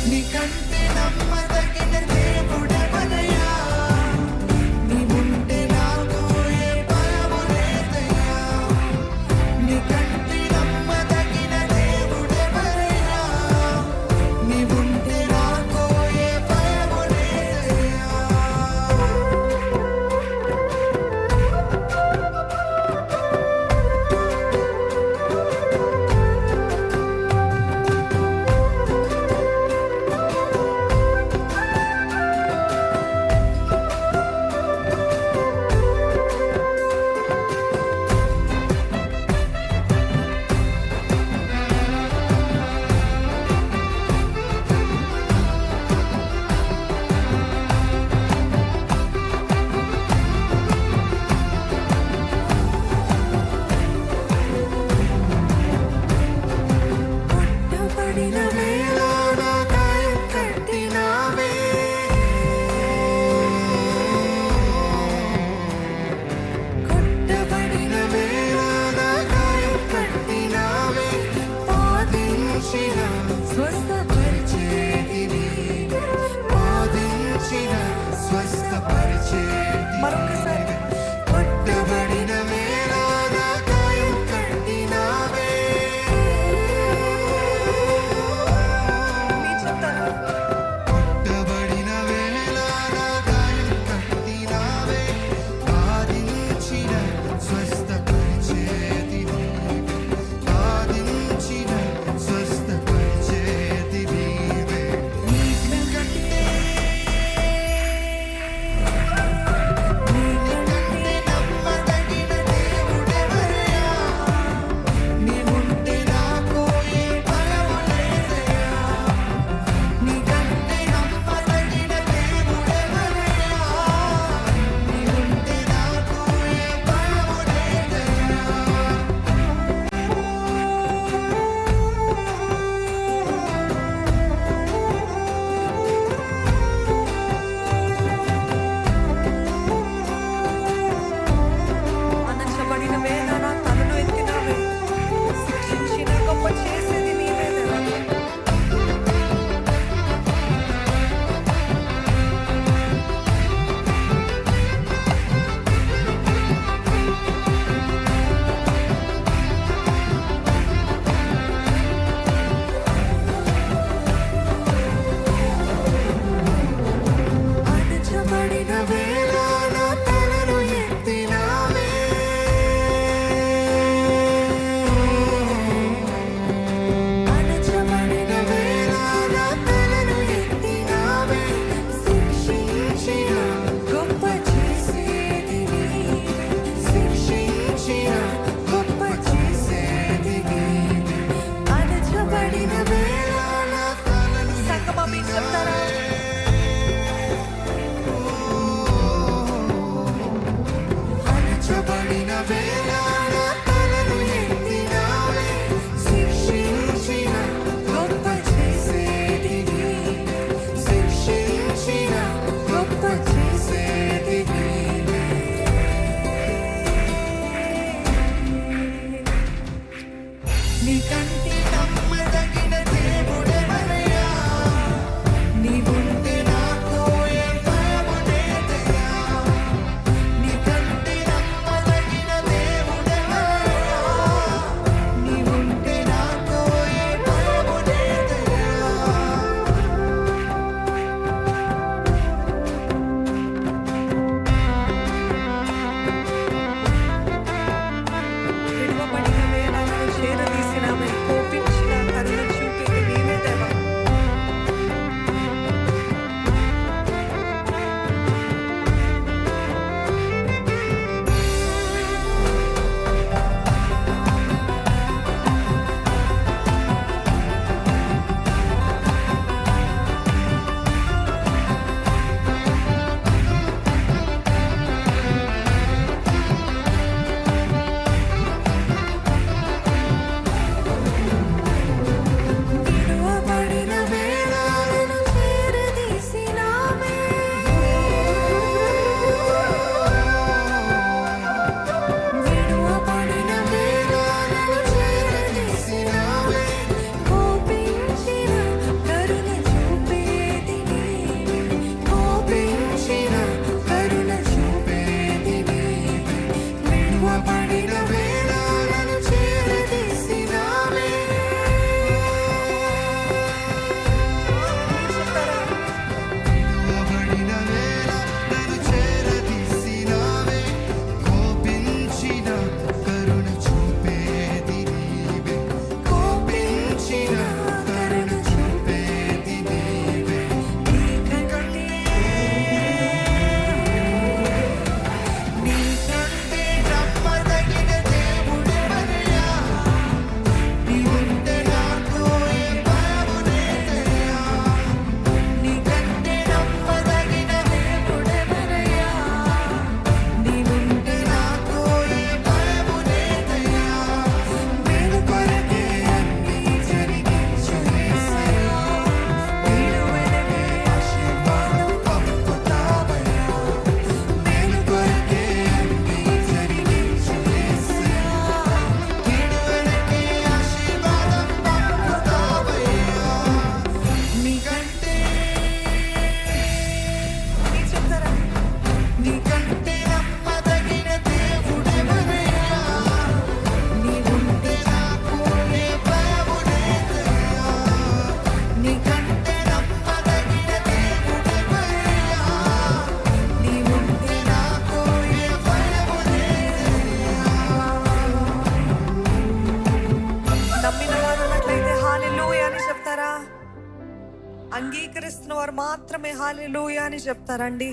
నీకంటే నమ్మదగిన దేవుడెవరయ్యా? నీవుంటే నాకు ఏ భయము లేదయ్యా. నీకంటే నమ్మదగిన దేవుడెవరయ్యా? నీవుంటే నాకు ఏ భయము లేదయ్యా. పడిన వేళ నా గాయం కట్టినావే. కొట్టబడిన వేళ నా గాయం కట్టినావే. బాధించిన స్వస్థపరిచేదివి. బాధించిన స్వస్థపరిచేదివి. మరొకసారి కొట్టబడిన వేళ నా గాయం కట్టినావే. కొట్టబడిన వేళ నా గాయం కట్టినావే. బాధించిన స్వస్థపరిచేదివి. బాధించిన స్వస్థపరిచేదివి. నీకంటే నమ్మదగిన దేవుడెవరయ్యా? నీవుంటే నాకు ఏ భయము లేదయ్యా. నీకంటే నమ్మదగిన దేవుడెవరయ్యా? నీవుంటే నాకు ఏ భయము లేదయ్యా. అణచబడిన వేళ నా తలను ఎత్తినావే. శిక్షించిన గొప్ప చేసేది నీవే దేవా. అణచబడిన వేళ నా తలను ఎత్తినావే. అణచబడిన వేళ నా తలను ఎత్తినావే. శిక్షించిన గొప్ప చేసేది నీవే. శిక్షించిన గొప్ప చేసేది నీవే. అణచబడిన వేళ నా తలను సంగమం చెప్తారా? అణచబడిన వేళ నా తలను ఎత్తినావే. శిక్షించిన గొప్ప చేసేది నీవే. శిక్షించిన గొప్ప చేసేది నీవే. నీకంటే నమ్మదగిన అంగీకరిస్తున్న వారు మాత్రమే హల్లెలూయా అని చెప్తారండి.